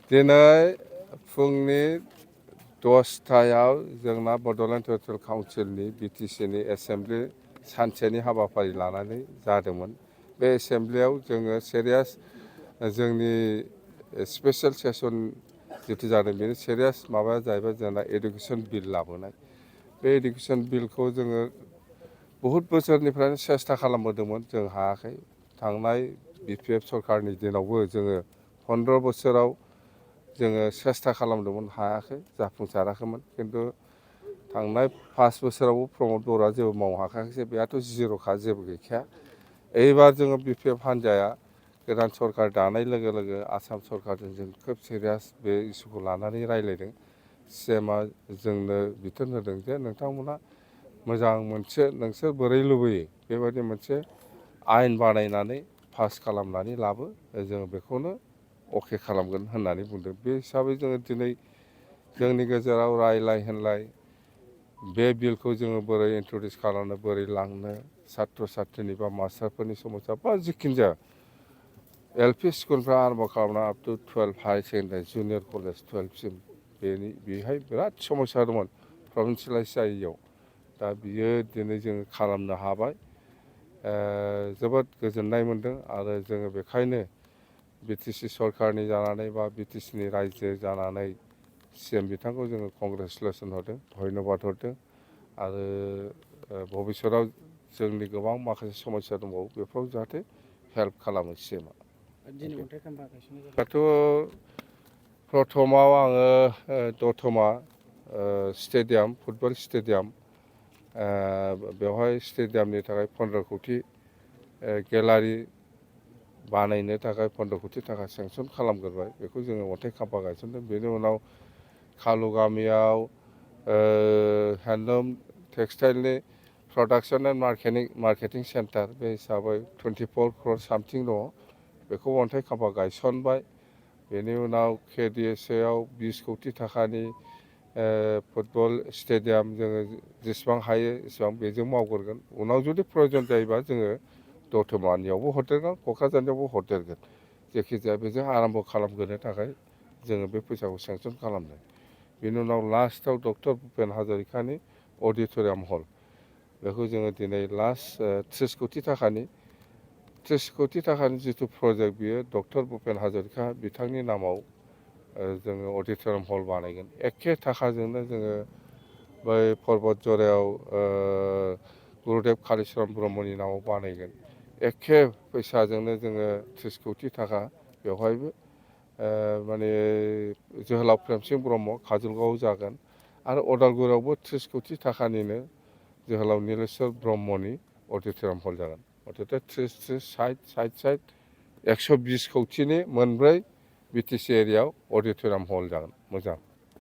दिनै फुंनि 10टायाव जोंना बड'लेण्ड टेरिटरियेल काउन्सिलनि बिटिसिनि एसेम्बलि सानसेनि हाबाफारि लानानै जादोंमोन। बे एसेम्बलियाव जोङो सिरियास जोंनि स्पेसियेल सेसन जितु जादों बेनि सिरियास माबाया जाहैबाय जोंना एडुकेसन बिल लाबोनाय। बे एडुकेसन बिलखौ जोङो बहुद बोसोरनिफ्रायनो सेस्था खालामबोदोंमोन, जों हायाखै। थांनाय BPF सरकारनि दिनावबो जोङो 15 बोसोराव जोङो सेस्था खालामदोंमोन, हायाखै, जाफुंसाराखैमोन। खिन्थु थांनाय 5 बोसोरावबो प्रमद बर'आ जेबो मावनो हाखायाखै, बेहाथ' जिर'खा, जेबो गैखाया। एबार जोङो BPF हान्जाया गोदान सरकार दानाय लोगो लोगो आसाम सरकारजों जों खोब सिरियास बे इस्युखौ लानानै रायज्लायदों। CMआ जोंनो बिथोन होदों जे नोंथांमोना मोजां मोनसे नोंसोर बोरै लुबैयो बेबायदि मोनसे आयेन बानायनानै पास खालामनानै लाबो, जोङो बेखौनो अके खालामगोन होननानै बुंदों। बे हिसाबै जोङो दिनै जोंनि गेजेराव रायलाय होनलाय बे बिलखौ जोङो बोरै इन्ट्रडिउस खालामनो, बोरै लांनो, सात्र सात्रनि बा मास्टारफोरनि समस्या बा जिखिनि जाया LP स्कुलफ्रा आरम्भ खालामना up to 12 higher secondary junior college 12सिम बेहाय बिराद समस्या दंमोन प्रभिन्सियेलाइज जायैयाव। दा बियो दिनै जोङो खालामनो हाबाय, जोबोद गोजोननाय मोन्दों। आरो जोङो बेखायनो BTC सरकारनि जानानै बा BTCनि रायजो जानानै CM बिथांखौ जोङो कंग्रेचुलेसन हरदों, धन्यबाद हरदों। आरो भबिष्यताव जोंनि गोबां माखासे समस्या दंबावो, बेफोराव जाहाथे हेल्प खालामो CMआ। दाथ' प्रथमाव आङो दतमा स्टेडियाम, फुटबल स्टेडियाम, बेवहाय स्टेडियामनि थाखाय 15 कौटि, गेलारि बानायनो थाखाय 15 कौटि थाखा सेंसन खालामग्रोबाय। बेखौ जोङो अन्थाइ खाम्फा गायसनदों। बेनि उनाव खालु गामियाव हेन्दलुम टेक्सटाइलनि प्रडाक्सन एन्ड मार्केटिं सेन्टार, बे हिसाबै 24 crore सामथिं दङ, बेखौ अन्थाइ खाम्फा गायसनबाय। बेनि उनाव KDSAआव 20 कौटि थाखानि फुटबल स्टेडियाम जोङो जेसेबां हायो एसेबां बेजों मावग्रोगोन। उनाव जुदि प्रयजन जायोबा जोङो दतमानियावबो हरदेरगोन, क'क्राझारनियावबो हरदेरगोन। जायखिजाया बेजों आराम्भ खालामग्रोनो थाखाय जोङो बे फैसाखौ सेंसन खालामदों। बेनि उनाव लास्टआव डक्टर भुपेन हाजरिकानि अडिट'रियाम हल, बेखौ जोङो दिनै लास्ट 30 कौटि थाखानि जिथु प्रजेक्ट, बियो डक्टर भुपेन हाजरिका बिथांनि नामाव जोङो अडिट'रियाम हल बानायगोन। एखे थाखाजोंनो जोङो बै पर्बत जरायाव गुरुदेब कालिचरन ब्रह्मनि नामाव बानायगोन। एखे फैसाजोंनो जोङो 30 कौटि थाखा बेवहायबो माने जोहोलाव प्रेमसिं ब्रह्म काजलगावआव जागोन। आरो अदालगुरियावबो 30 कौटि थाखानिनो जोहोलाव नीलेश्वर ब्रह्मनि अडिट'रियाम हल जागोन। अर्थात 30, 60, 120 कौटिनि मोनब्रै BTC एरियायाव अडिट'रियाम हल जागोन। मोजां।